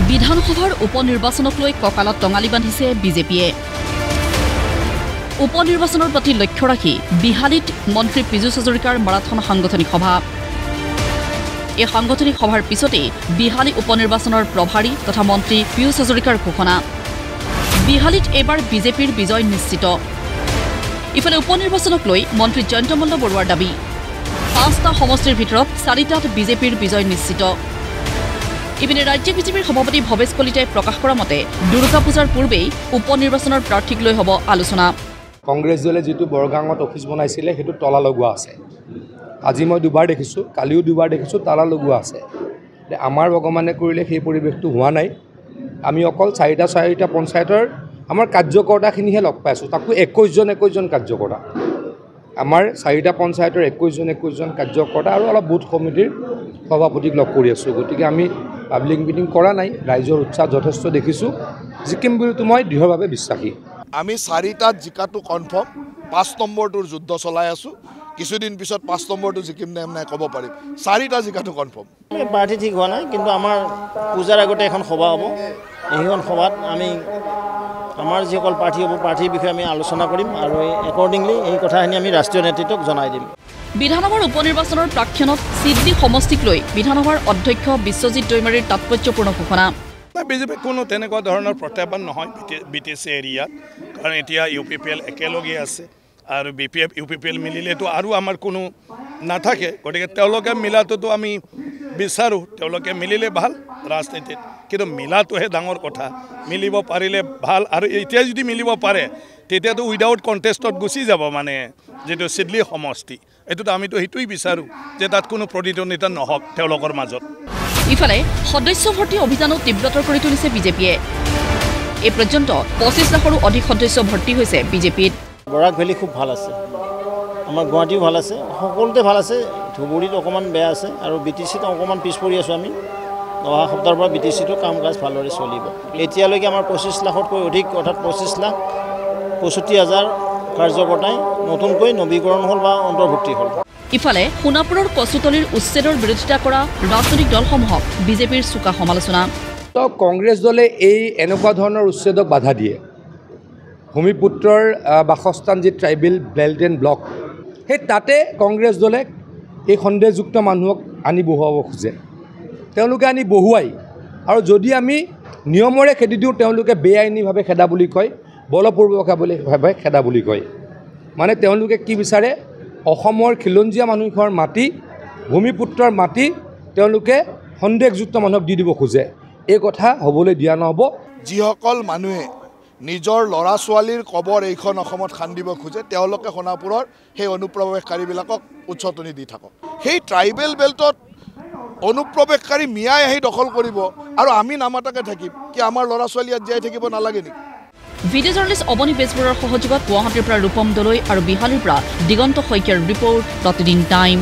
বিধানসভাৰ উপনিৰ্বাচনক লৈ কঁকালত টঙালি বান্ধিছে বিজেপিয়ে। উপনিৰ্বাচনৰ প্ৰতি লক্ষ্য ৰাখি বিহালীত মন্ত্ৰী পীযুষ হাজৰিকাৰ মাৰাথন সাংগঠনিক সভা। এই সাংগঠনিক সভাৰ পিছতেই বিহালী উপনিৰ্বাচনৰ প্ৰভাৰী তথা মন্ত্ৰী পীযুষ হাজৰিকাৰ ঘোষণা। বিহালীত এইবাৰ বিজেপিৰ বিজয় নিশ্চিত। ইফালে উপনিৰ্বাচনক লৈ মন্ত্ৰী জয়ন্ত মল্ল বৰুৱাৰ দাবী, ৫টা সমষ্টিৰ ভিতৰত ৪টাত বিজেপিৰ বিজয় নিশ্চিত। ইপিনে ৰাজ্যিক বিজেপিৰ সভাপতি ভৱেশ কলিতাই প্ৰকাশ কৰা মতে দুৰ্গা পূজাৰ পূৰ্বেই উপনিৰ্বাচনৰ প্ৰাৰ্থীক লৈ হ'ব আলোচনা। কংগ্ৰেছ দলে যিটো বৰগাঙত অফিচ বনাইছিলে সেইটো তলা লগোৱা আছে। আজি মই দুবাৰ দেখিছোঁ, কালিও দুবাৰ দেখিছোঁ, তালা লগোৱা আছে। আমাৰ ভগৱানে কৰিলে সেই পৰিৱেশটো হোৱা নাই। আমি অকল চাৰিটা পঞ্চায়তৰ আমাৰ কাৰ্যকৰ্তাখিনিহে লগ পাইছোঁ, তাকো ২১জন কাৰ্যকৰ্তা। আমাৰ 4টা পঞ্চায়তৰ ২১জন কাৰ্যকৰ্তা আৰু অলপ বুথ কমিটিৰ সভাপতিক লগ কৰি আছোঁ। গতিকে আমি পাব্লিক মিটিং কৰা নাই। ৰাইজৰ উৎসাহ যথেষ্ট দেখিছোঁ। জিকিম বুলিতো মই দৃঢ়ভাৱে বিশ্বাসী। আমি 4টাত জিকাটো কনফাৰ্ম, 5 নম্বৰটোৰ যুদ্ধ চলাই আছোঁ। কিছুদিন পিছত 5 নম্বৰটো জিকিম নে নাই ক'ব পাৰিম। 4টা জিকাটো কনফাৰ্ম। পাৰ্টি ঠিক হোৱা নাই, কিন্তু আমাৰ পূজাৰ আগতে এখন সভা হ'ব। এইখন সভাত আমি আমাৰ যিসকল প্ৰাৰ্থী হ'ব প্ৰাৰ্থীৰ বিষয়ে আমি আলোচনা কৰিম আৰু একৰ্ডিংলি এই কথাখিনি আমি ৰাষ্ট্ৰীয় নেতৃত্বক জনাই দিম। বিধানসভাৰ উপনিৰ্বাচনৰ প্ৰাক্ষণত চিডলি সমষ্টিক লৈ বিধানসভাৰ অধ্যক্ষ বিশ্বজিৎ দৈমাৰীৰ তাৎপৰ্যপূৰ্ণ ঘোষণা। বিজেপি কোনো তেনেকুৱা ধৰণৰ প্ৰত্যাহ্বান নহয় BTC এৰিয়াত, কাৰণ এতিয়া UPPL একেলগে আছে আৰু BPF UPPL মিলিলেতো আৰু আমাৰ কোনো নাথাকে। গতিকে তেওঁলোকে মিলাটোতো আমি বিচাৰোঁ, তেওঁলোকে মিলিলে ভাল ৰাজনীতিত, কিন্তু মিলাটোহে ডাঙৰ কথা। মিলিব পাৰিলে ভাল, আৰু এতিয়া যদি মিলিব পাৰে তেতিয়াতো উইদাউট কণ্টেষ্টত গুচি যাব, মানে যিটো চিডলি সমষ্টি। এইটোতো আমিতো সেইটোৱেই বিচাৰোঁ যে তাত কোনো প্ৰতিদ্বন্দ্বিতা নহওক তেওঁলোকৰ মাজত। ইফালে সদস্য ভৰ্তি অভিযানো তীব্ৰতৰ কৰি তুলিছে বিজেপিয়ে। এই পৰ্যন্ত 25 লাখৰো অধিক সদস্য ভৰ্তি হৈছে বিজেপিত। বৰাক ভেলী খুব ভাল আছে, আমাৰ গুৱাহাটীও ভাল আছে, সকলোতে ভাল আছে। ধুবুৰীত অকণমান বেয়া আছে আৰু BTCত অকণমান পিছ পৰি আছোঁ আমি। অহা সপ্তাহৰ পৰা BTCটো কাম কাজ ভালদৰে চলিব। এতিয়ালৈকে আমাৰ 25 লাখতকৈ অধিক, অৰ্থাৎ 25,65,000 কাৰ্যকৰ্তাই নতুনকৈ নৱীকৰণ হ'ল বা অন্তৰ্ভুক্তি হ'ল। ইফালে সোণাপুৰৰ কচুতলিৰ উচ্ছেদৰ বিৰোধিতা কৰা ৰাজনৈতিক দলসমূহক বিজেপিৰ চোকা সমালোচনা। কংগ্ৰেছ দলে এই এনেকুৱা ধৰণৰ উচ্ছেদক বাধা দিয়ে। ভূমিপুত্ৰৰ বাসস্থান যি ট্ৰাইবেল বেল্ট এণ্ড ব্লক, সেই তাতে কংগ্ৰেছ দলে এই সন্দেহযুক্ত মানুহক আনি বহুৱাব খোজে। তেওঁলোকে আনি বহুৱাই, আৰু যদি আমি নিয়মৰে খেদি দিওঁ তেওঁলোকে বেআইনীভাৱে খেদা বুলি কয়, বলপূৰ্বকভাৱে খেদা বুলি কয়। মানে তেওঁলোকে কি বিচাৰে, অসমৰ খিলঞ্জীয়া মানুহৰ মাটি, ভূমিপুত্ৰৰ মাটি তেওঁলোকে সন্দেহযুক্ত মানুহক দি দিব খোজে। এই কথা হ'বলৈ দিয়া নহ'ব। যিসকল মানুহে নিজৰ ল'ৰা ছোৱালীৰ কবৰ এইখন অসমত খান্দিব খোজে, তেওঁলোকে সোণাপুৰৰ সেই অনুপ্ৰৱেশকাৰীবিলাকক উচতনি দি থাকক। সেই ট্ৰাইবেল বেল্টত অনুপ্ৰৱেশকাৰী মিয়াই আহি দখল কৰিব আৰু আমি নামাতাকে থাকিম, কি আমাৰ ল'ৰা ছোৱালী ইয়াত জীয়াই থাকিব নালাগে নেকি? ভিডিঅ' জাৰ্নেলিষ্ট অৱনী বেজবৰুৱাৰ সহযোগত গুৱাহাটীৰ পৰা ৰূপম দলৈ আৰু বিহালীৰ পৰা দিগন্ত শইকীয়াৰ ৰিপৰ্ট, প্ৰতিদিন টাইম।